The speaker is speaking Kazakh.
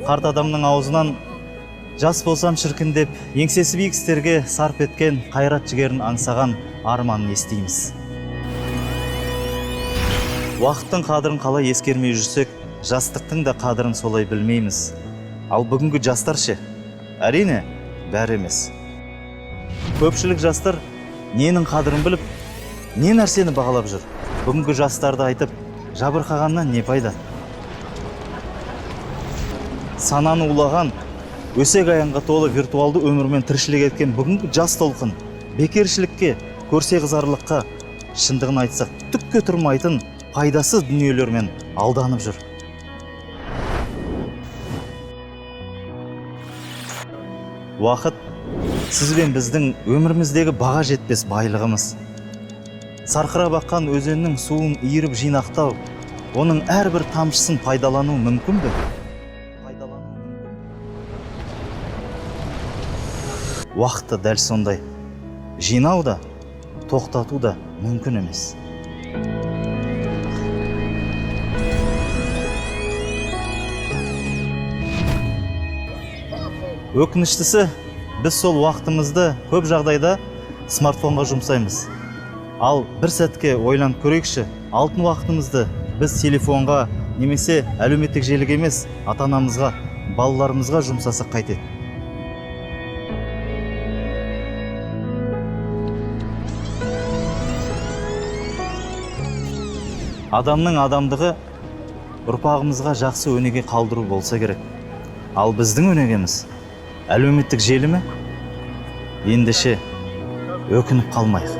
қарт адамның аузынан жас болсам шіркін деп еңсесі биік істерге сарп еткен қайрат жігерін аңсаған арманын естиміз. Уақыттың қадірін қалай ескермей жүрсек, жастықтың да қадірін солай білмейміз. Ал бүгінгі жастар ше? Әрине, бәрі емес. Көпшілік жастар ненің қадірін біліп, не нәрсені бағалап жүр? Бүгінгі жастарды айтып, жабырқағаннан не пайда? Сананы улаған, өсек аяңға толы виртуалды өмірмен тіршілік еткен бүгінгі жас толқын бекершілікке, көрсе қызарлыққа, шындығын айтсақ, түкке тұрмайтын пайдасыз дүниелермен алданып жүр. Уақыт сіз бен біздің өміріміздегі баға жетпес байлығымыз. Сарқырап аққан өзеннің суын иіріп жинақтау, оның әрбір тамшысын пайдалану мүмкін бе? Уақытты дәл сондай. Жинау да, тоқтату да мүмкін емес. Өкініштісі, біз сол уақытымызды көп жағдайда смартфонға жұмсаймыз. Ал бір сәтке ойланып көрейікші, алтын уақытымызды біз телефонға немесе әлеуметтік желіге емес, ата-анамызға, балаларымызға жұмсасақ қайтеді. Адамның адамдығы ұрпағымызға жақсы өнеге қалдыру болса керек. Ал біздің өнегеміз әлеуметтік желі ме? Ендеше өкініп қалмайық.